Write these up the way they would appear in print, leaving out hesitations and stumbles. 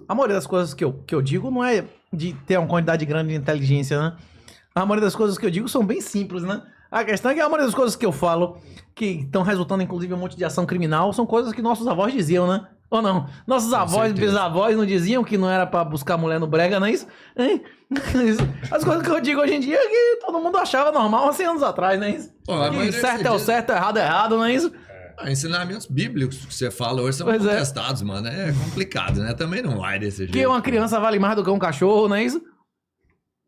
A maioria das coisas que eu digo não é de ter uma quantidade grande de inteligência, né? A maioria das coisas que eu digo são bem simples, né? A questão é que a maioria das coisas que eu falo, que estão resultando inclusive em um monte de ação criminal, são coisas que nossos avós diziam, né? Ou não? Nossos avós, bisavós não diziam que não era pra buscar mulher no brega, não é isso? Hein? As coisas que eu digo hoje em dia é que todo mundo achava normal há 100 anos atrás, não é isso? Que certo é o certo, errado é errado, não é isso? Ensinamentos bíblicos que você fala hoje são contestados, mano. É complicado, né? Também não vai desse jeito. Que uma criança vale mais do que um cachorro, não é isso?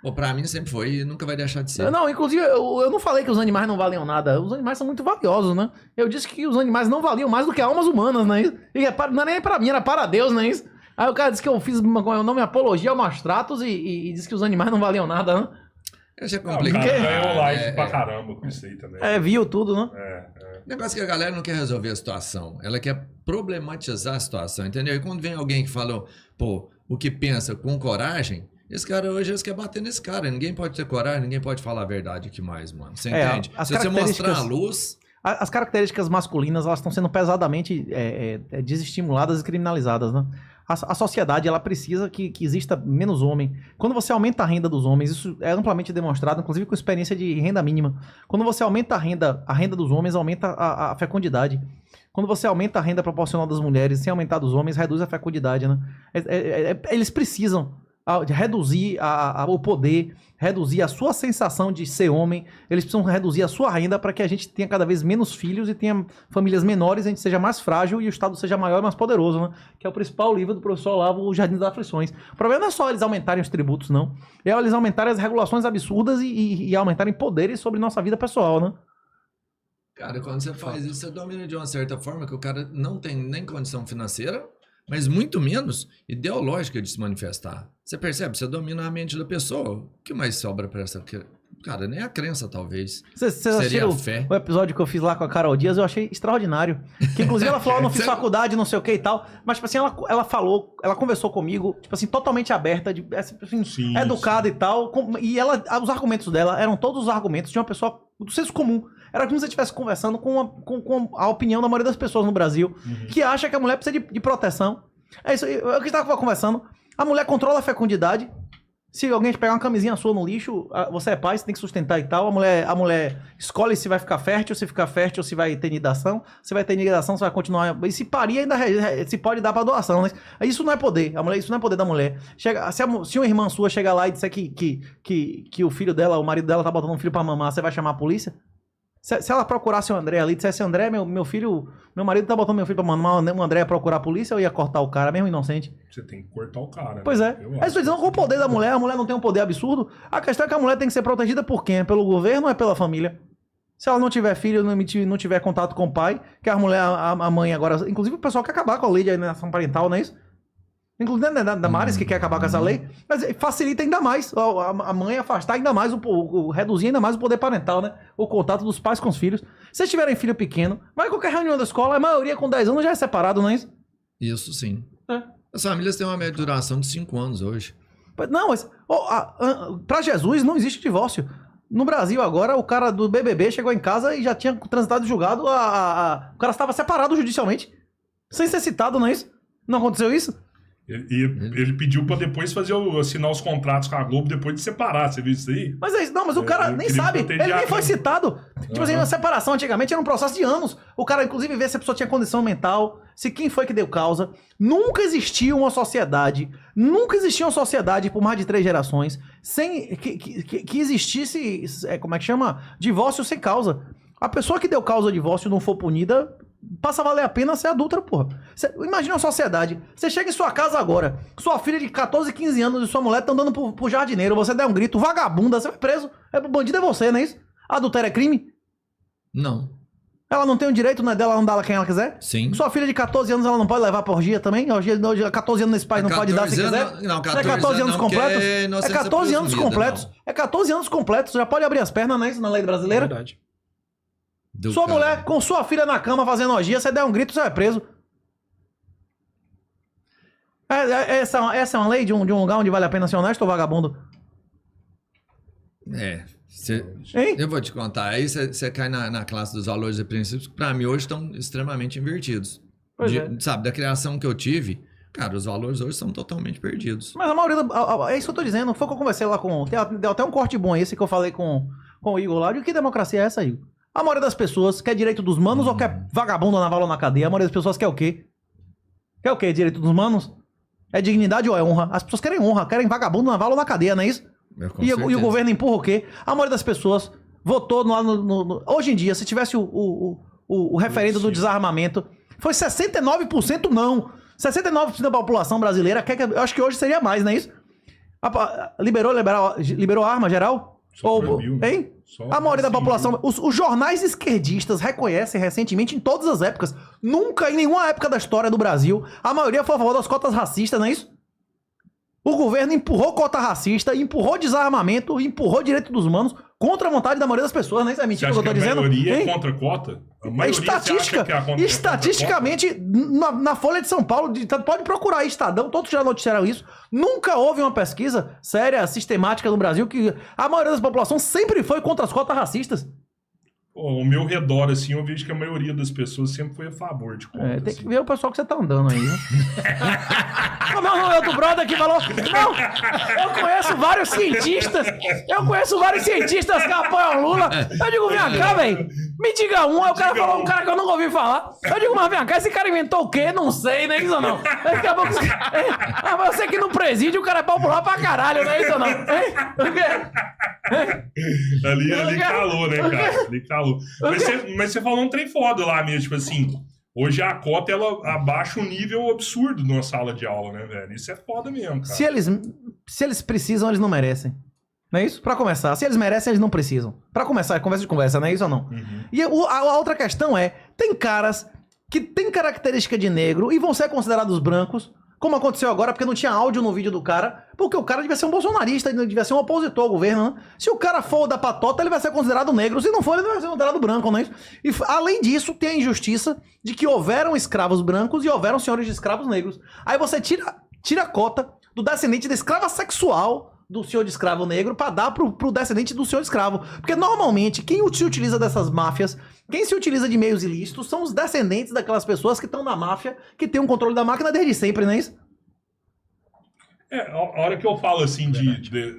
Pô, pra mim sempre foi e nunca vai deixar de ser. Não, inclusive, eu não falei que os animais não valiam nada. Os animais são muito valiosos, né? Eu disse que os animais não valiam mais do que almas humanas, não é isso? E não é nem pra mim, era para Deus, não é isso? Aí o cara disse que eu fiz uma apologia ao maus tratos e disse que os animais não valiam nada, né? Isso é complicado. O cara ganhou like pra caramba com isso aí também. Viu tudo, né? O negócio é que a galera não quer resolver a situação. Ela quer problematizar a situação, entendeu? E quando vem alguém que fala, pô, o que pensa com coragem, esse cara hoje eles querem bater nesse cara. Ninguém pode ter coragem, ninguém pode falar a verdade aqui mais, mano. Você entende? Se você mostrar a luz... As características masculinas, elas estão sendo pesadamente desestimuladas e criminalizadas, né? A sociedade, ela precisa que exista menos homem. Quando você aumenta a renda dos homens, isso é amplamente demonstrado, inclusive com experiência de renda mínima. Quando você aumenta a renda dos homens, aumenta a fecundidade. Quando você aumenta a renda proporcional das mulheres sem aumentar dos homens, reduz a fecundidade, né? Eles precisam reduzir o poder, reduzir a sua sensação de ser homem, eles precisam reduzir a sua renda para que a gente tenha cada vez menos filhos e tenha famílias menores, a gente seja mais frágil e o Estado seja maior e mais poderoso, né? Que é o principal livro do professor Olavo, O Jardim das Aflições. O problema não é só eles aumentarem os tributos, não. É eles aumentarem as regulações absurdas e aumentarem poderes sobre nossa vida pessoal, né? Cara, quando você faz isso, você domina de uma certa forma que o cara não tem nem condição financeira, mas muito menos ideológica de se manifestar. Você percebe? Você domina a mente da pessoa. O que mais sobra pra essa... Cara, nem a crença, talvez. Vocês assistiram o episódio que eu fiz lá com a Carol Dias? Eu achei extraordinário. Que inclusive ela falou, eu não fiz faculdade, não sei o que e tal. Mas, tipo assim, ela conversou comigo, tipo assim, totalmente aberta, assim, educada e tal. E os argumentos dela eram todos os argumentos de uma pessoa do senso comum. Era como se você estivesse conversando com a opinião da maioria das pessoas no Brasil, que acha que a mulher precisa de proteção. É isso, eu que estava conversando. A mulher controla a fecundidade. Se alguém pegar uma camisinha sua no lixo, você é pai, você tem que sustentar e tal. A mulher escolhe se vai ficar fértil, se ficar fértil, se vai ter nidação. Se vai ter nidação, você vai continuar. E se parir, ainda se pode dar para doação. Né? Isso não é poder. Isso não é poder da mulher. Se uma irmã sua chegar lá e disser que o filho dela, o marido dela tá botando um filho para mamar, você vai chamar a polícia? Se ela procurasse o André ali e dissesse, André, meu marido tá botando meu filho pra mandar o André procurar a polícia, eu ia cortar o cara, mesmo inocente. Você tem que cortar o cara. Pois né? Aí estou dizendo com o poder da mulher, a mulher não tem um poder absurdo. A questão é que a mulher tem que ser protegida por quem? É pelo governo ou é pela família? Se ela não tiver filho, não tiver contato com o pai, que a mulher, a mãe agora... Inclusive o pessoal quer acabar com a lei de alienação parental, não é isso? Inclusive da Damares, que quer acabar com essa lei, mas facilita ainda mais a mãe afastar ainda mais, reduzir ainda mais o poder parental, né? O contato dos pais com os filhos. Se vocês tiverem filho pequeno, vai em qualquer reunião da escola, a maioria com 10 anos já é separado, não é isso? Isso sim. As famílias têm uma média de duração de 5 anos hoje. Não, mas pra Jesus não existe divórcio. No Brasil agora, o cara do BBB chegou em casa e já tinha transitado e julgado, o cara estava separado judicialmente, sem ser citado, não é isso? Não aconteceu isso? Ele pediu pra depois assinar os contratos com a Globo depois de separar, você viu isso aí? Mas é isso, não, mas o cara nem sabe, ele nem foi citado. Tipo assim, a separação antigamente era um processo de anos. O cara, inclusive, vê se a pessoa tinha condição mental, se quem foi que deu causa. Nunca existiu uma sociedade por mais de 3 gerações sem que existisse, como é que chama? Divórcio sem causa. A pessoa que deu causa ao divórcio não for punida, passa a valer a pena ser adulta, porra. Imagina uma sociedade. Você chega em sua casa agora, sua filha de 14, 15 anos e sua mulher estão andando pro jardineiro, você der um grito, vagabunda, você vai preso. Bandido é você, não é isso? Adultério é crime? Não. Ela não tem o direito, né, dela andar quem ela quiser? Sim. Sua filha de 14 anos, ela não pode levar pra orgia também? Orgia, 14 anos nesse país não pode dar se quiser? Não, 14 anos completos? É 14 anos completos. É 14 anos completos, já pode abrir as pernas, não é isso, na lei brasileira? É verdade. Sua mulher com sua filha na cama fazendo orgia, você der um grito, você vai preso. Essa é uma lei de um lugar onde vale a pena ser honesto ou vagabundo? Eu vou te contar. Aí você cai na classe dos valores e princípios que pra mim hoje estão extremamente invertidos. Sabe, da criação que eu tive, Cara, os valores hoje são totalmente perdidos. Mas a maioria... é isso que eu tô dizendo. Foi que eu conversei lá com... Deu até um corte bom esse que eu falei com o Igor lá. De que democracia é essa, Igor? A maioria das pessoas quer direito dos manos ou quer vagabundo na vala ou na cadeia? A maioria das pessoas quer o quê? Quer o quê? Direito dos manos? É dignidade ou é honra? As pessoas querem honra, querem vagabundo na vala ou na cadeia, não é isso? E o governo empurra o quê? A maioria das pessoas votou lá no... Hoje em dia, se tivesse o referendo do desarmamento, foi 69% não. 69% da população brasileira quer que... Eu acho que hoje seria mais, não é isso? Liberou arma geral? Hein? A maioria da população... Os jornais esquerdistas reconhecem recentemente em todas as épocas. Nunca, em nenhuma época da história do Brasil, a maioria foi a favor das cotas racistas, não é isso? O governo empurrou cota racista, empurrou desarmamento, empurrou direito dos humanos contra a vontade da maioria das pessoas, não é isso? É mentira que eu tô dizendo? A maioria é contra cota? Estatisticamente, na Folha de São Paulo, pode procurar aí, Estadão, todos já noticiaram isso. Nunca houve uma pesquisa séria, sistemática no Brasil que a maioria da população sempre foi contra as cotas racistas. Ao meu redor, assim, eu vejo que a maioria das pessoas sempre foi a favor de conta. Tem que ver o pessoal que você tá andando aí, né? Não, é outro brother que falou... Não, eu conheço vários cientistas que apoiam o Lula. Eu digo, vem cá, velho, me diga um. Aí o cara falou um cara que eu nunca ouvi falar. Eu digo, mas vem cá, esse cara inventou o quê? Não sei, não é isso ou não? Daqui a pouco... Mas você que não preside, o cara é popular pra caralho, não é isso ou não? Ali calou, né, cara? Ali calou. Mas você falou um trem foda lá mesmo, tipo assim, hoje a cota, ela abaixa um nível absurdo numa sala de aula, né, velho? Isso é foda mesmo, cara. Se eles precisam, eles não merecem. Não é isso? Pra começar. Se eles merecem, eles não precisam. Pra começar, conversa de conversa, não é isso ou não? E a outra questão é, tem caras que têm característica de negro e vão ser considerados brancos, como aconteceu agora, porque não tinha áudio no vídeo do cara, porque o cara devia ser um bolsonarista, devia ser um opositor ao governo, né? Se o cara for da patota, ele vai ser considerado negro, se não for, ele vai ser considerado branco, não é isso? E além disso, tem a injustiça de que houveram escravos brancos e houveram senhores de escravos negros. Aí você tira a cota do descendente da escrava sexual do senhor de escravo negro pra dar pro descendente do senhor de escravo. Porque normalmente, quem se utiliza dessas máfias, quem se utiliza de meios ilícitos, são os descendentes daquelas pessoas que estão na máfia, que tem um controle da máquina desde sempre, não é isso? A hora que eu falo, assim,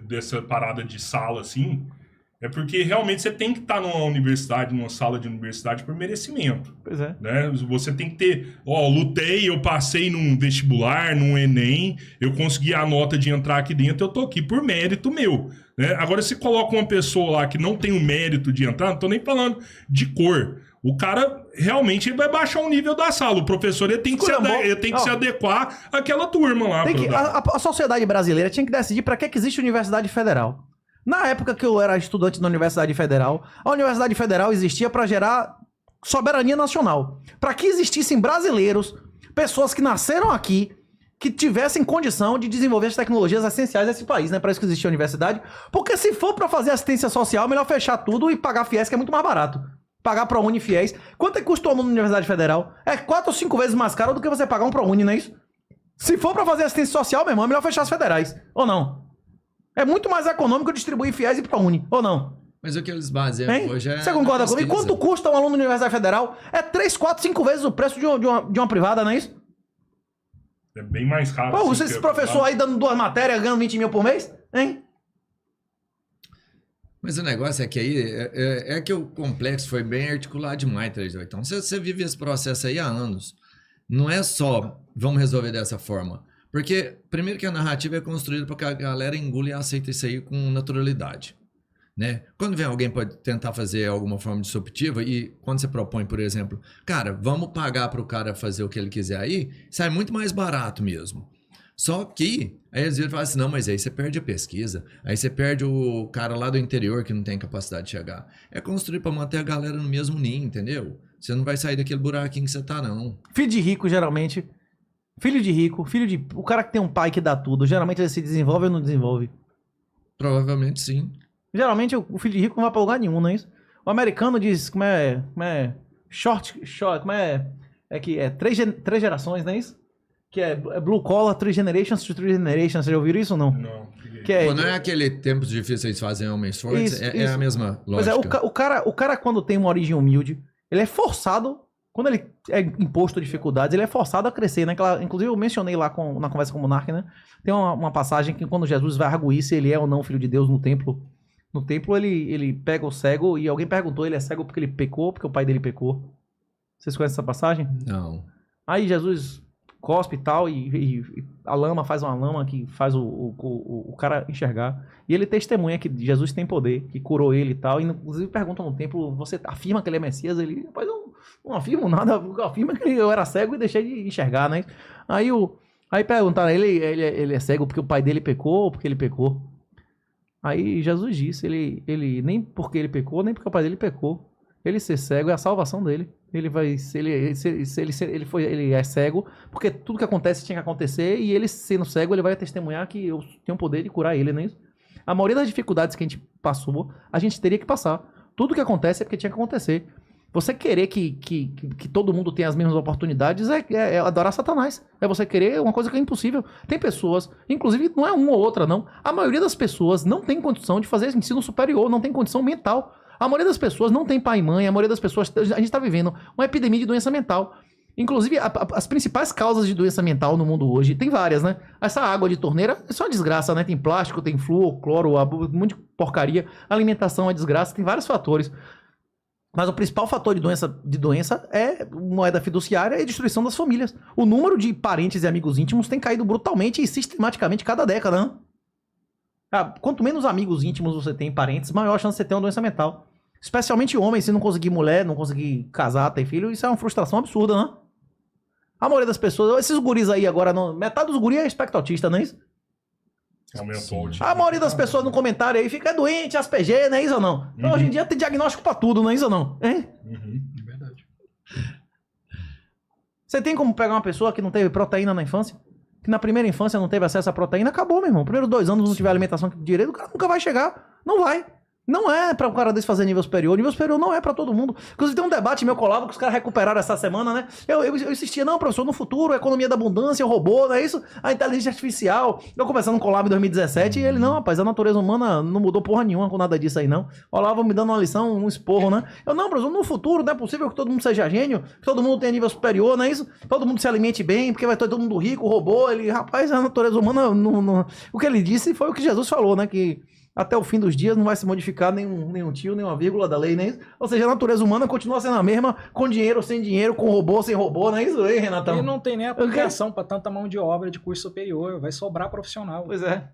dessa parada de sala, assim, é porque realmente você tem que estar numa universidade, numa sala de universidade por merecimento. Pois é. Né? Você tem que ter... lutei, eu passei num vestibular, num Enem, eu consegui a nota de entrar aqui dentro, eu tô aqui por mérito meu. Né? Agora, se coloca uma pessoa lá que não tem o mérito de entrar, não tô nem falando de cor. O cara, realmente, ele vai baixar o nível da sala. O professor, ele tem que se adequar àquela turma lá. A sociedade brasileira tinha que decidir para que existe Universidade Federal. Na época que eu era estudante na Universidade Federal, a Universidade Federal existia para gerar soberania nacional. Para que existissem brasileiros, pessoas que nasceram aqui, que tivessem condição de desenvolver as tecnologias essenciais desse país, né? Para isso que existia a universidade. Porque se for para fazer assistência social, é melhor fechar tudo e pagar FIES, que é muito mais barato. Pagar ProUni FIES. Quanto é que custa o aluno na Universidade Federal? É 4 ou 5 vezes mais caro do que você pagar um ProUni, não é isso? Se for para fazer assistência social, meu irmão, é melhor fechar as federais. Ou não? É muito mais econômico distribuir FIES e ProUni, ou não? Mas o que eles baseiam hoje é... Você concorda comigo? Quanto custa um aluno da Universidade Federal? É 3, 4, 5 vezes o preço de uma privada, não é isso? É bem mais caro. Pô, assim, esse professor aí dando 2 matérias, ganhando 20 mil por mês, hein? Mas o negócio é que aí é que o complexo foi bem articulado demais, 3.8. Então, você vive esse processo aí há anos. Não é só vamos resolver dessa forma. Porque, primeiro que a narrativa é construída para que a galera engule e aceita isso aí com naturalidade. Né? Quando vem alguém pode tentar fazer alguma forma disruptiva e quando você propõe, por exemplo, cara, vamos pagar para o cara fazer o que ele quiser aí, sai muito mais barato mesmo. Só que, aí eles viram e falam assim, não, mas aí você perde a pesquisa, aí você perde o cara lá do interior que não tem capacidade de chegar. É construir para manter a galera no mesmo ninho, entendeu? Você não vai sair daquele buraquinho que você tá, não. Filho de rico, geralmente... Filho de rico, o cara que tem um pai que dá tudo, geralmente ele se desenvolve ou não desenvolve? Provavelmente sim. Geralmente o filho de rico não vai pra lugar nenhum, não é isso? O americano diz, como é short, como é que é 3 gerações, não é isso? Que é blue collar, 3 generations to 3 generations, vocês já ouviram isso ou não? Não. Não é aquele tempos difíceis fazem homens fortes, é a mesma lógica. Pois é, o cara quando tem uma origem humilde, ele é forçado, quando ele é imposto dificuldades, ele é forçado a crescer, né? Inclusive eu mencionei lá na conversa com o Monark, né? Tem uma passagem que quando Jesus vai arguir se ele é ou não filho de Deus no templo. No templo ele pega o cego e alguém perguntou, ele é cego porque ele pecou, porque o pai dele pecou. Vocês conhecem essa passagem? Não. Aí Jesus cospe e tal, e a lama faz uma lama que faz o cara enxergar. E ele testemunha que Jesus tem poder, que curou ele e tal. E inclusive perguntam no templo, você afirma que ele é Messias? Ele, rapaz, eu não afirmo nada, eu afirmo que eu era cego e deixei de enxergar, né? Aí perguntaram, ele é cego porque o pai dele pecou ou porque ele pecou? Aí Jesus disse, ele nem porque ele pecou, nem porque o pai dele pecou. Ele ser cego é a salvação dele. Ele é cego porque tudo que acontece tinha que acontecer e ele sendo cego, ele vai testemunhar que eu tenho o poder de curar ele, não é isso? A maioria das dificuldades que a gente passou, a gente teria que passar. Tudo que acontece é porque tinha que acontecer. Você querer que todo mundo tenha as mesmas oportunidades é adorar Satanás. É você querer uma coisa que é impossível. Tem pessoas, inclusive não é uma ou outra, não. A maioria das pessoas não tem condição de fazer ensino superior, não tem condição mental. A maioria das pessoas não tem pai e mãe, a maioria das pessoas... A gente está vivendo uma epidemia de doença mental. Inclusive, as principais causas de doença mental no mundo hoje, tem várias, né? Essa água de torneira é só uma desgraça, né? Tem plástico, tem flúor, cloro, um monte de porcaria. Alimentação é desgraça, tem vários fatores. Mas o principal fator de doença é moeda fiduciária e destruição das famílias. O número de parentes e amigos íntimos tem caído brutalmente e sistematicamente cada década, né? Quanto menos amigos íntimos você tem, parentes, maior a chance de você ter uma doença mental. Especialmente homens, se não conseguir mulher, não conseguir casar, ter filho, isso é uma frustração absurda, né? A maioria das pessoas, esses guris aí agora, metade dos guris é espectro autista, não é isso? A maioria das pessoas no comentário aí fica doente, ASPG, não é isso ou não? Então hoje em dia tem diagnóstico pra tudo, não é isso ou não? É verdade. Você tem como pegar uma pessoa que não teve proteína na infância? Que na primeira infância não teve acesso à proteína, acabou, meu irmão. Primeiros 2 anos não tiver alimentação direito, o cara nunca vai chegar. Não vai. Não é pra um cara desse fazer nível superior. Nível superior não é pra todo mundo. Inclusive tem um debate meu colado que os caras recuperaram essa semana, né? Eu insistia, não, professor, no futuro, a economia da abundância, o robô, não é isso? A inteligência artificial. Eu conversando no Colab em 2017 e ele, não, rapaz, a natureza humana não mudou porra nenhuma com nada disso aí, não. Olavo me dando uma lição, um esporro, né? Eu, não, professor, no futuro não é possível que todo mundo seja gênio, que todo mundo tenha nível superior, não é isso? Todo mundo se alimente bem, porque vai ter todo mundo rico, robô. Ele, rapaz, a natureza humana não... O que ele disse foi o que Jesus falou, né? Que até o fim dos dias não vai se modificar nenhum tio, nenhuma vírgula da lei, não é isso? Ou seja, a natureza humana continua sendo a mesma, com dinheiro, sem dinheiro, com robô, sem robô, não é isso aí, Renatão? E não tem nem aplicação para tanta mão de obra de curso superior, vai sobrar profissional. Pois é.